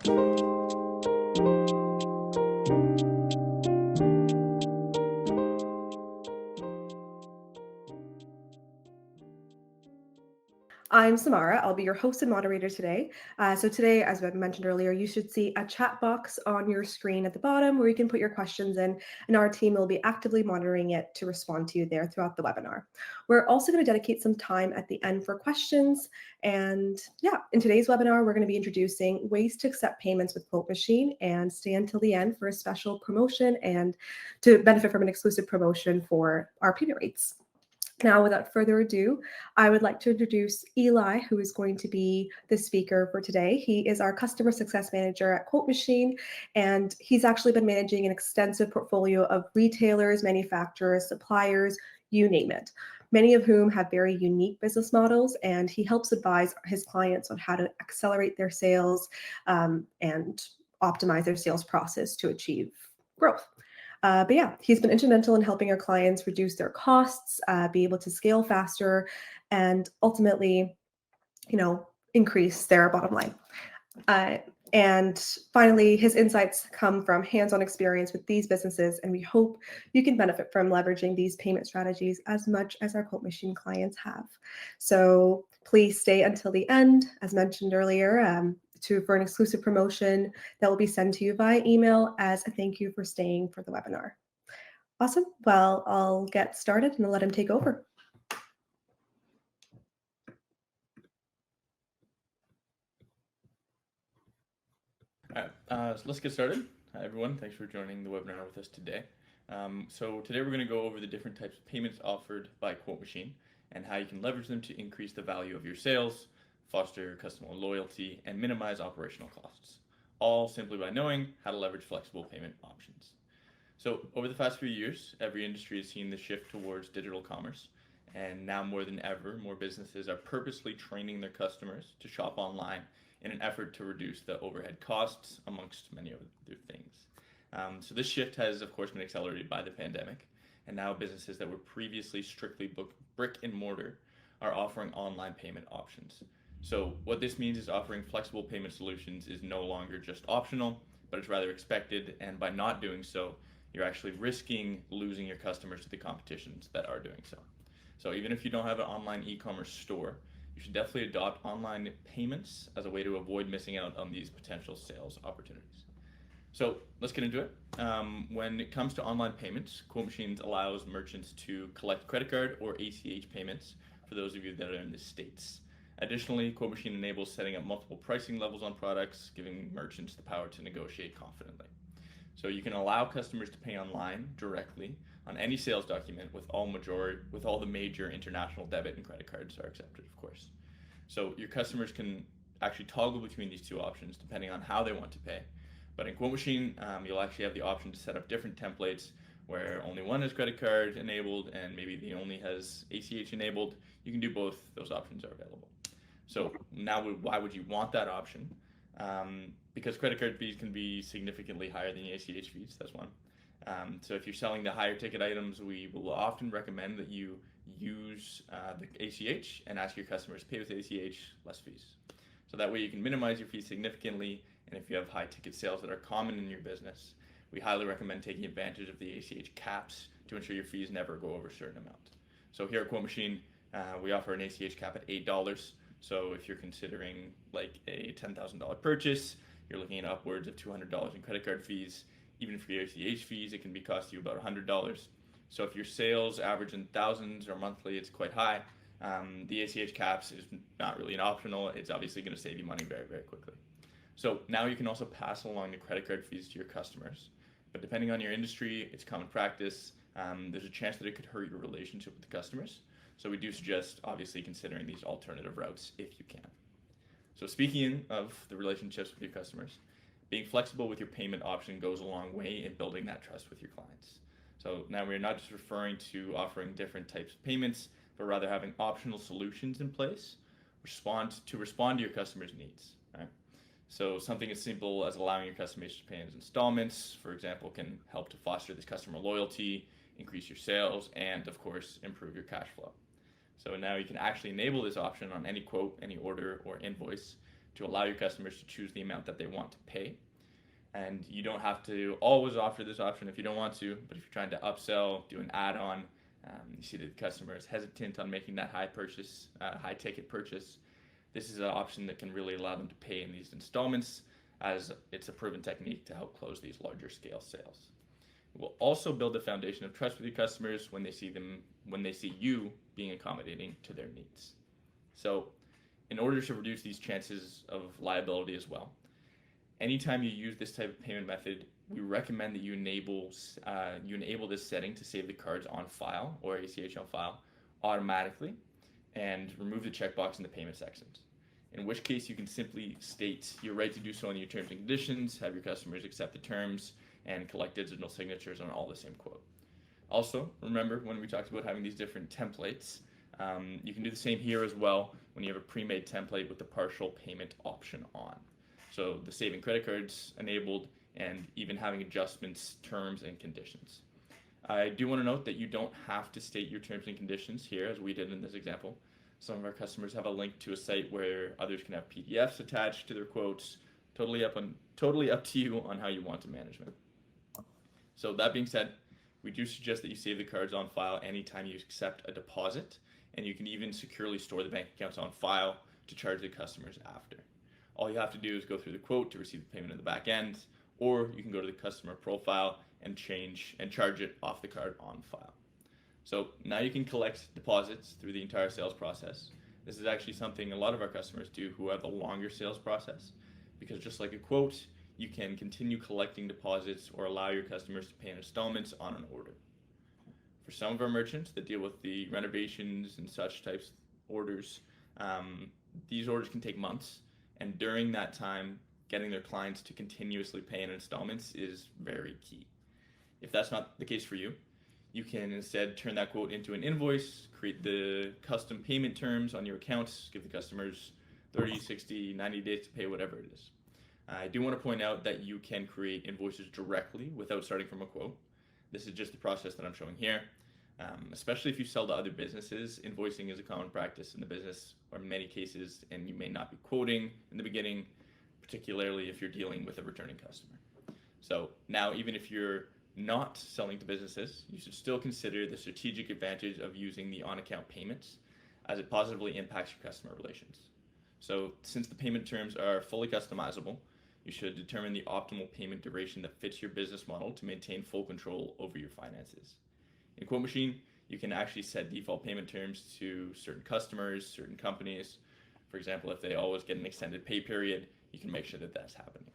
I'm Samara. I'll be your host and moderator today. So today, as I mentioned earlier, you should see a chat box on your screen at the bottom where you can put your questions in, and our team will be actively monitoring it to respond to you there throughout the webinar. We're also going to dedicate some time at the end for questions. And yeah, in today's webinar, we're going to be introducing ways to accept payments with Quote Machine, and stay until the end for a special promotion and to benefit from an exclusive promotion for our payment rates. Now, without further ado, I would like to introduce Eli, who is going to be the speaker for today. He is our customer success manager at Quote Machine, and he's actually been managing an extensive portfolio of retailers, manufacturers, suppliers, you name it, many of whom have very unique business models, and he helps advise his clients on how to accelerate their sales and optimize their sales process to achieve growth. But yeah, he's been instrumental in helping our clients reduce their costs, be able to scale faster, and ultimately, increase their bottom line. Uh, and finally, his insights come from hands-on experience with these businesses, and we hope you can benefit from leveraging these payment strategies as much as our Quote Machine clients have. So please stay until the end, as mentioned earlier, for an exclusive promotion that will be sent to you via email as a thank you for staying for the webinar. Awesome. Well, I'll get started and let him take over. All right, so let's get started. Hi, everyone. Thanks for joining the webinar with us today. So today we're going to go over the different types of payments offered by Quote Machine and how you can leverage them to increase the value of your sales, foster customer loyalty, and minimize operational costs, all simply by knowing how to leverage flexible payment options. So over the past few years, every industry has seen the shift towards digital commerce, and now more than ever, more businesses are purposely training their customers to shop online in an effort to reduce the overhead costs, amongst many other things. So this shift has, of course, been accelerated by the pandemic, and now businesses that were previously strictly brick and mortar are offering online payment options. So what this means is offering flexible payment solutions is no longer just optional, but it's rather expected, and by not doing so, you're actually risking losing your customers to the competitions that are doing so. So even if you don't have an online e-commerce store, you should definitely adopt online payments as a way to avoid missing out on these potential sales opportunities. So let's get into it. When it comes to online payments, Quote Machines allows merchants to collect credit card or ACH payments for those of you that are in the States. Additionally, Quote Machine enables setting up multiple pricing levels on products, giving merchants the power to negotiate confidently. So you can allow customers to pay online directly on any sales document with all the major international debit and credit cards are accepted, of course. So your customers can actually toggle between these two options depending on how they want to pay. But in Quote Machine, you'll actually have the option to set up different templates where only one has credit card enabled and maybe the only has ACH enabled. You can do both. Those options are available. So now, why would you want that option? Because credit card fees can be significantly higher than the ACH fees. That's one. So if you're selling the higher ticket items, we will often recommend that you use the ACH and ask your customers to pay with ACH, less fees. So that way you can minimize your fees significantly, and if you have high ticket sales that are common in your business, we highly recommend taking advantage of the ACH caps to ensure your fees never go over a certain amount. So here at Quote Machine, we offer an ACH cap at $8. So if you're considering like a $10,000 purchase, you're looking at upwards of $200 in credit card fees. Even for your ACH fees, it can be cost you about $100. So if your sales average in thousands or monthly, it's quite high. The ACH caps is not really an optional. It's obviously going to save you money very, very quickly. So now you can also pass along the credit card fees to your customers. But depending on your industry, it's common practice. There's a chance that it could hurt your relationship with the customers. So we do suggest obviously considering these alternative routes if you can. So speaking of the relationships with your customers, being flexible with your payment option goes a long way in building that trust with your clients. So now we're not just referring to offering different types of payments, but rather having optional solutions in place to respond to your customers' needs. Right? So something as simple as allowing your customers to pay in installments, for example, can help to foster this customer loyalty, increase your sales, and of course, improve your cash flow. So now you can actually enable this option on any quote, any order, or invoice to allow your customers to choose the amount that they want to pay. And you don't have to always offer this option if you don't want to, but if you're trying to upsell, do an add-on, you see that the customer is hesitant on making that high ticket purchase, this is an option that can really allow them to pay in these installments, as it's a proven technique to help close these larger scale sales. It will also build a foundation of trust with your customers when they see you being accommodating to their needs. So in order to reduce these chances of liability as well, anytime you use this type of payment method, we recommend that you enable this setting to save the cards on file or ACH on file automatically and remove the checkbox in the payment sections. In which case you can simply state your right to do so in your terms and conditions, have your customers accept the terms, and collect digital signatures on all the same quote. Also, remember when we talked about having these different templates, you can do the same here as well when you have a pre-made template with the partial payment option on. So the saving credit cards enabled and even having adjustments, terms, and conditions. I do want to note that you don't have to state your terms and conditions here as we did in this example. Some of our customers have a link to a site where others can have PDFs attached to their quotes. Totally up to you on how you want to manage them. So that being said, we do suggest that you save the cards on file anytime you accept a deposit, and you can even securely store the bank accounts on file to charge the customers after. All you have to do is go through the quote to receive the payment in the back end, or you can go to the customer profile and charge it off the card on file. So now you can collect deposits through the entire sales process. This is actually something a lot of our customers do who have a longer sales process, because just like a quote, you can continue collecting deposits or allow your customers to pay in installments on an order. For some of our merchants that deal with the renovations and such types orders, these orders can take months, and during that time, getting their clients to continuously pay in installments is very key. If that's not the case for you, you can instead turn that quote into an invoice, create the custom payment terms on your accounts, give the customers 30, 60, 90 days to pay whatever it is. I do want to point out that you can create invoices directly without starting from a quote. This is just the process that I'm showing here. Especially if you sell to other businesses, invoicing is a common practice in the business, or in many cases, and you may not be quoting in the beginning, particularly if you're dealing with a returning customer. So now, even if you're not selling to businesses, you should still consider the strategic advantage of using the on-account payments, as it positively impacts your customer relations. So since the payment terms are fully customizable, you should determine the optimal payment duration that fits your business model to maintain full control over your finances. In Quote Machine, you can actually set default payment terms to certain customers, certain companies. For example, if they always get an extended pay period, you can make sure that that's happening.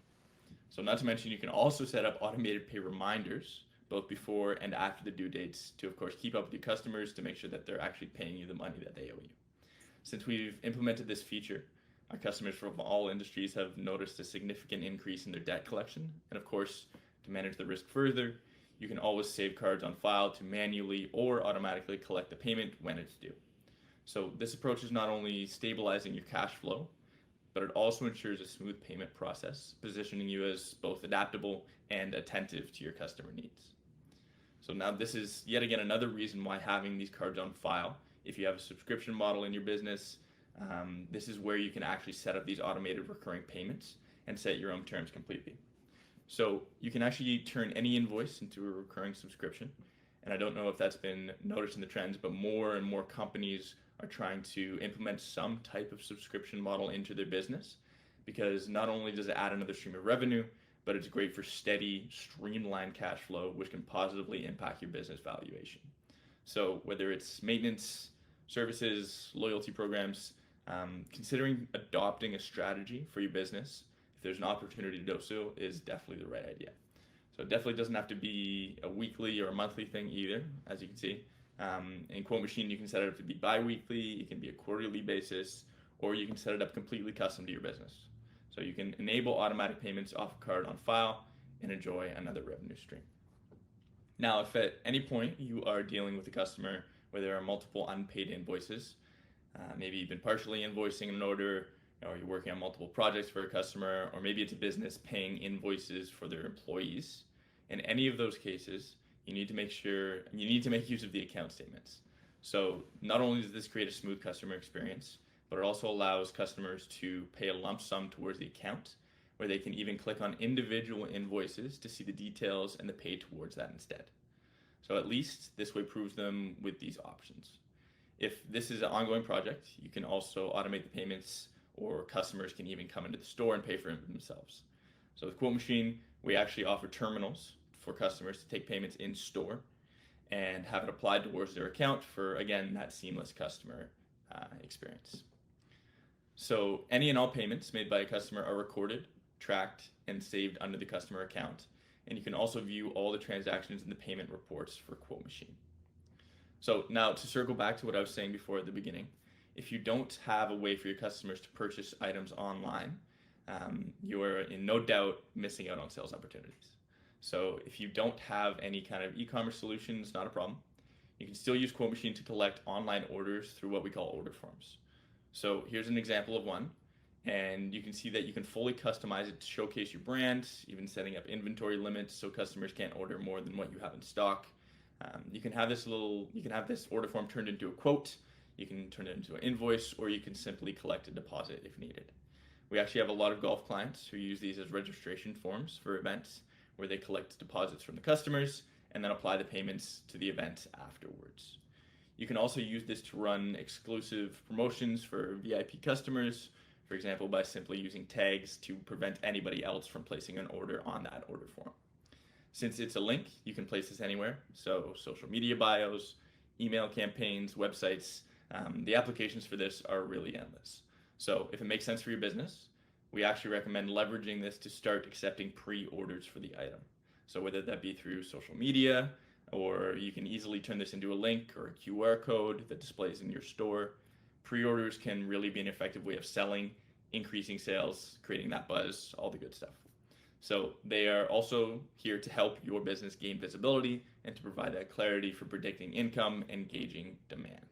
So not to mention, you can also set up automated pay reminders, both before and after the due dates, to of course keep up with your customers to make sure that they're actually paying you the money that they owe you. Since we've implemented this feature, our customers from all industries have noticed a significant increase in their debt collection. And of course, to manage the risk further, you can always save cards on file to manually or automatically collect the payment when it's due. So this approach is not only stabilizing your cash flow, but it also ensures a smooth payment process, positioning you as both adaptable and attentive to your customer needs. So now this is yet again another reason why having these cards on file, if you have a subscription model in your business, this is where you can actually set up these automated recurring payments and set your own terms completely. So you can actually turn any invoice into a recurring subscription. And I don't know if that's been noticed in the trends, but more and more companies are trying to implement some type of subscription model into their business, because not only does it add another stream of revenue, but it's great for steady, streamlined cash flow, which can positively impact your business valuation. So whether it's maintenance, services, loyalty programs, considering adopting a strategy for your business, if there's an opportunity to do so, is definitely the right idea. So it definitely doesn't have to be a weekly or a monthly thing either, as you can see. In Quote Machine, you can set it up to be bi-weekly, it can be a quarterly basis, or you can set it up completely custom to your business. So you can enable automatic payments off a card on file and enjoy another revenue stream. Now, if at any point you are dealing with a customer where there are multiple unpaid invoices, maybe you've been partially invoicing an order, or you're working on multiple projects for a customer, or maybe it's a business paying invoices for their employees. In any of those cases, you need to make use of the account statements. So not only does this create a smooth customer experience, but it also allows customers to pay a lump sum towards the account, where they can even click on individual invoices to see the details and the pay towards that instead. So at least this way proves them with these options. If this is an ongoing project, you can also automate the payments, or customers can even come into the store and pay for it themselves. So with Quote Machine, we actually offer terminals for customers to take payments in store and have it applied towards their account for, again, that seamless customer experience. So any and all payments made by a customer are recorded, tracked, and saved under the customer account. And you can also view all the transactions in the payment reports for Quote Machine. So now to circle back to what I was saying before at the beginning, if you don't have a way for your customers to purchase items online, you're in no doubt missing out on sales opportunities. So if you don't have any kind of e-commerce solutions, not a problem. You can still use Quote Machine to collect online orders through what we call order forms. So here's an example of one, and you can see that you can fully customize it to showcase your brand, even setting up inventory limits so customers can't order more than what you have in stock. You can have this order form turned into a quote, you can turn it into an invoice, or you can simply collect a deposit if needed. We actually have a lot of golf clients who use these as registration forms for events, where they collect deposits from the customers and then apply the payments to the event afterwards. You can also use this to run exclusive promotions for VIP customers, for example, by simply using tags to prevent anybody else from placing an order on that order form. Since it's a link, you can place this anywhere, so social media bios, email campaigns, websites, the applications for this are really endless. So if it makes sense for your business, we actually recommend leveraging this to start accepting pre-orders for the item. So whether that be through social media, or you can easily turn this into a link or a QR code that displays in your store. Pre-orders can really be an effective way of selling, increasing sales, creating that buzz, all the good stuff. So they are also here to help your business gain visibility and to provide that clarity for predicting income and gauging demand.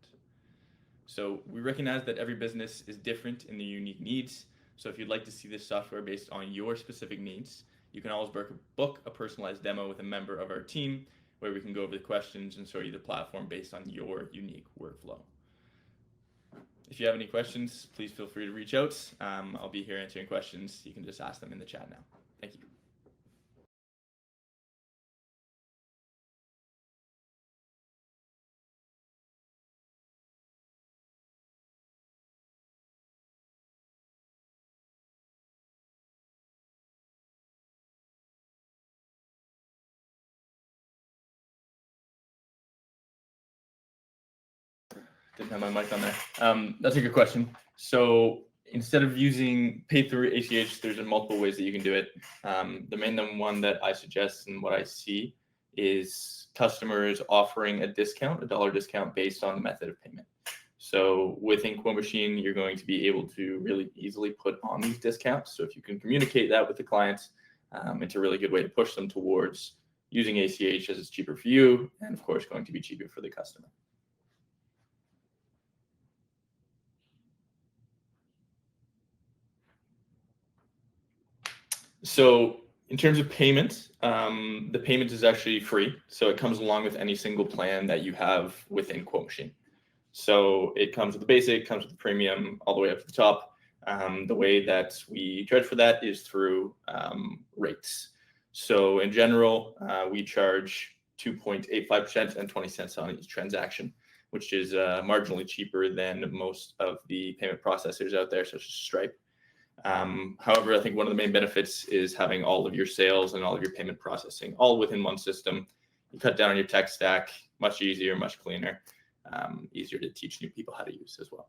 So we recognize that every business is different in their unique needs. So if you'd like to see this software based on your specific needs, you can always book a personalized demo with a member of our team, where we can go over the questions and show you the platform based on your unique workflow. If you have any questions, please feel free to reach out. I'll be here answering questions. You can just ask them in the chat now. Thank you. Didn't have my mic on there. That's a good question. So instead of using pay through ACH, there's multiple ways that you can do it. The main one that I suggest and what I see is customers offering a discount, a dollar discount based on the method of payment. So within Quote Machine, you're going to be able to really easily put on these discounts. So if you can communicate that with the clients, it's a really good way to push them towards using ACH, as it's cheaper for you and of course going to be cheaper for the customer. So in terms of payment, the payment is actually free. So it comes along with any single plan that you have within Quote Machine. So it comes with the basic, comes with the premium, all the way up to the top. The way that we charge for that is through rates. So in general, we charge 2.85% and 20 cents on each transaction, which is marginally cheaper than most of the payment processors out there, such as Stripe. However, I think one of the main benefits is having all of your sales and all of your payment processing all within one system. You cut down on your tech stack, much easier, much cleaner, easier to teach new people how to use as well.